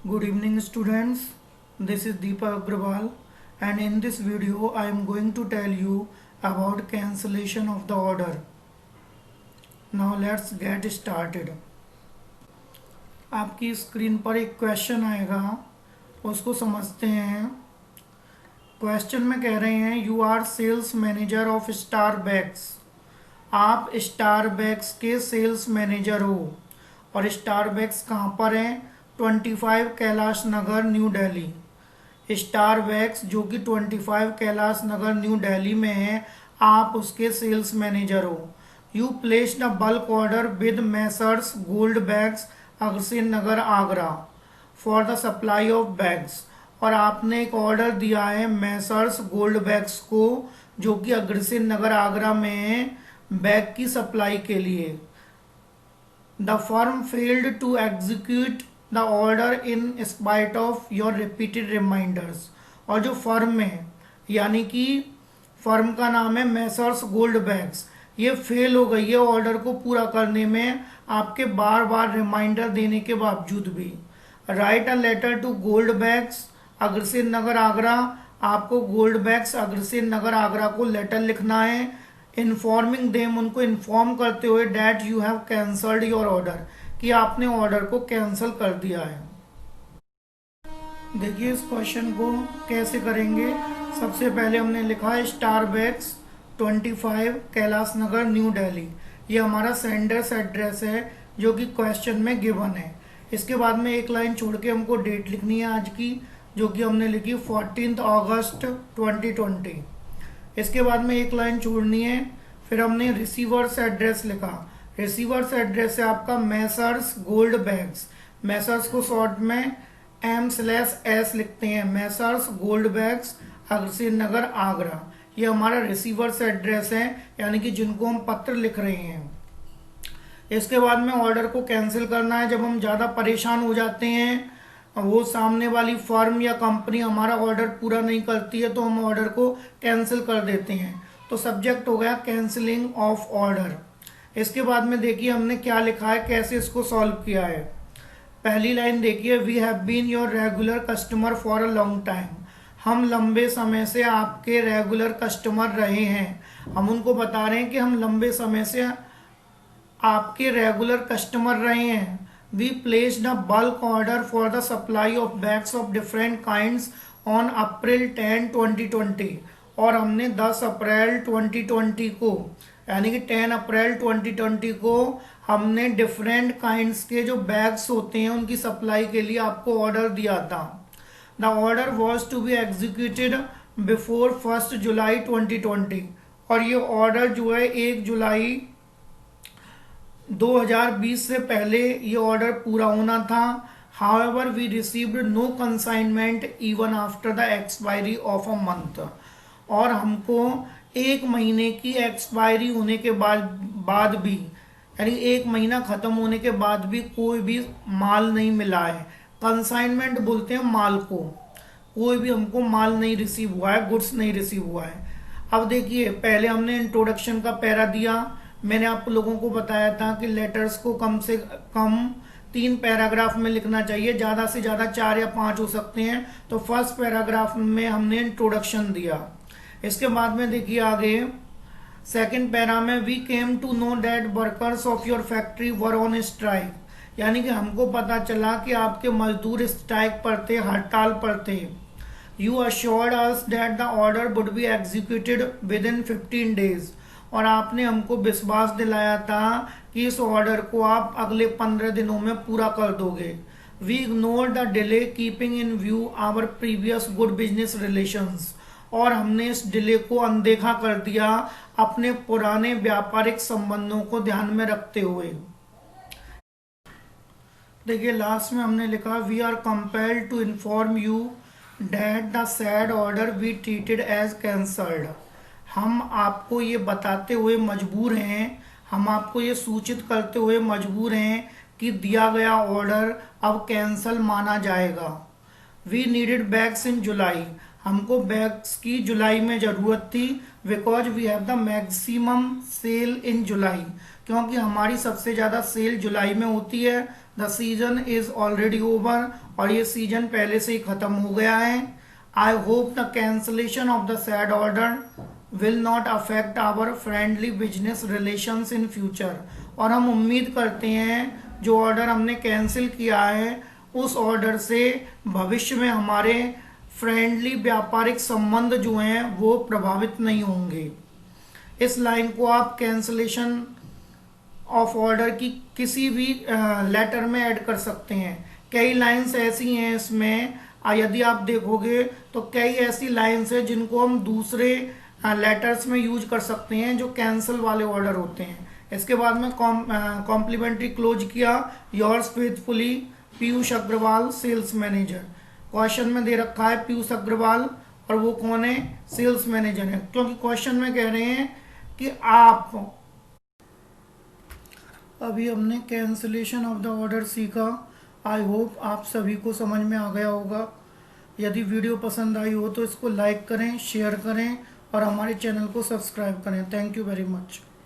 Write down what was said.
Good evening students, this is Deepak Agrawal and in this video I am going to tell you about cancellation of the order. Now let's get started. आपकी screen पर एक question आएगा, उसको समझते हैं। Question में कह रहे हैं you are sales manager of Starbucks. आप स्टारबक्स के सेल्स मैनेजर हो और स्टारबक्स कहाँ पर है? 25 कैलाश नगर न्यू दिल्ली। स्टारबक्स जो कि 25 कैलाश नगर न्यू दिल्ली में है, आप उसके सेल्स मैनेजर हो। You placed a bulk order with Messrs gold Bags Agrasen Nagar Agra for the supply of bags. और आपने एक ऑर्डर दिया है मैसर्स गोल्ड बैग्स को, जो कि अग्रसेन नगर आगरा में है, बैग की सप्लाई के लिए। The firm failed to execute the order in spite of your repeated reminders. और जो फर्म है, यानी कि फर्म का नाम है मैसर्स गोल्ड बैग्स, ये फेल हो गई है ऑर्डर को पूरा करने में, आपके बार बार रिमाइंडर देने के बावजूद भी। Write a letter to Gold Bags Agrasen Nagar Agra. आपको गोल्ड बैग्स अग्रसेन नगर आगरा को लेटर लिखना है, इन्फॉर्मिंग देम, उनको इन्फॉर्म करते हुए that you have cancelled your order, कि आपने ऑर्डर को कैंसिल कर दिया है। देखिए इस क्वेश्चन को कैसे करेंगे। सबसे पहले हमने लिखा है स्टारबक्स 25 कैलाश नगर न्यू दिल्ली, ये हमारा सेंडर्स एड्रेस है जो कि क्वेश्चन में गिवन है। इसके बाद में एक लाइन छोड़ के हमको डेट लिखनी है आज की, जो कि हमने लिखी 14 अगस्त 2020। इसके बाद में एक लाइन छोड़नी है, फिर हमने रिसीवर्स एड्रेस लिखा। रिसीवर्स एड्रेस है आपका मैसर्स गोल्ड बैग्स, मैसर्स को शॉर्ट में M/S लिखते हैं, Messrs gold Bags Agrasen Nagar Agra. ये हमारा रिसीवर्स एड्रेस है, यानी कि जिनको हम पत्र लिख रहे हैं। इसके बाद में ऑर्डर को कैंसिल करना है। जब हम ज़्यादा परेशान हो जाते हैं, वो सामने वाली फर्म या कंपनी हमारा ऑर्डर पूरा नहीं करती है, तो हम ऑर्डर को कैंसिल कर देते हैं। तो सब्जेक्ट हो गया कैंसिलिंग ऑफ ऑर्डर। इसके बाद में देखिए हमने क्या लिखा है, कैसे इसको सॉल्व किया है। पहली लाइन देखिए, we have been your regular customer for a long time. हम लंबे समय से आपके रेगुलर कस्टमर रहे हैं। हम उनको बता रहे हैं कि हम लंबे समय से आपके रेगुलर कस्टमर रहे हैं। We placed a bulk order for the supply of bags of different kinds on April 10, 2020। और हमने 10 अप्रैल 2020 को, यानी कि 10 अप्रैल 2020 को हमने डिफरेंट काइंड्स के जो बैग्स होते हैं उनकी सप्लाई के लिए आपको ऑर्डर दिया था। The order was to be executed before 1 July 2020। और ये ऑर्डर जो है 1 जुलाई 2020 से पहले ये ऑर्डर पूरा होना था। However we received no consignment even after the expiry of a month. और हमको 1 महीने की एक्सपायरी होने के बाद भी, यानी 1 महीना खत्म होने के बाद भी कोई भी माल नहीं मिला है। कंसाइनमेंट बोलते हैं माल को, कोई भी हमको माल नहीं रिसीव हुआ है, गुड्स नहीं रिसीव हुआ है। अब देखिए पहले हमने इंट्रोडक्शन का पैरा दिया। मैंने आप लोगों को बताया था कि लेटर्स को कम से कम 3 पैराग्राफ में लिखना चाहिए, ज़्यादा से ज़्यादा 4 या 5 हो सकते हैं। तो फर्स्ट पैराग्राफ में हमने इंट्रोडक्शन दिया। इसके बाद में देखिए आगे सेकंड पैरा में, we came to know that workers of your factory were on strike. यानी कि हमको पता चला कि आपके मजदूर स्ट्राइक पर थे, हड़ताल पर थे। You assured us that the order would be executed with in 15 days. और आपने हमको विश्वास दिलाया था कि इस ऑर्डर को आप अगले 15 दिनों में पूरा कर दोगे। We ignore the delay keeping in view our previous good business relations. और हमने इस डिले को अनदेखा कर दिया अपने पुराने व्यापारिक संबंधों को ध्यान में रखते हुए। देखिए लास्ट में हमने लिखा, we are compelled to inform you that the said order we treated as cancelled. हम आपको ये बताते हुए मजबूर हैं, हम आपको ये सूचित करते हुए मजबूर हैं कि दिया गया ऑर्डर अब कैंसल माना जाएगा। We needed bags in July. हमको बैग्स की जुलाई में ज़रूरत थी, because we have the maximum sale in July, क्योंकि हमारी सबसे ज़्यादा सेल जुलाई में होती है। The season is already over, और ये सीजन पहले से ही ख़त्म हो गया है। I hope the cancellation of the said order will not affect our friendly business relations in future. और हम उम्मीद करते हैं जो ऑर्डर हमने कैंसिल किया है उस ऑर्डर से भविष्य में हमारे फ्रेंडली व्यापारिक संबंध जो हैं वो प्रभावित नहीं होंगे। इस लाइन को आप कैंसलेशन ऑफ ऑर्डर की किसी भी लेटर में ऐड कर सकते हैं। कई लाइंस ऐसी हैं इसमें, यदि आप देखोगे तो कई ऐसी लाइंस हैं जिनको हम दूसरे लेटर्स में यूज कर सकते हैं जो कैंसिल वाले ऑर्डर होते हैं। इसके बाद में कॉम्प्लीमेंट्री क्लोज किया, yours faithfully Piyush Agarwal sales manager. Question में दे रखा है पीयूष अग्रवाल, और वो कौन है? सेल्स मैनेजर है, क्योंकि क्वेश्चन में कह रहे हैं कि आप। अभी हमने कैंसिलेशन ऑफ द ऑर्डर सीखा। आई होप आप सभी को समझ में आ गया होगा। यदि वीडियो पसंद आई हो तो इसको लाइक करें, शेयर करें और हमारे चैनल को सब्सक्राइब करें। Thank you very much.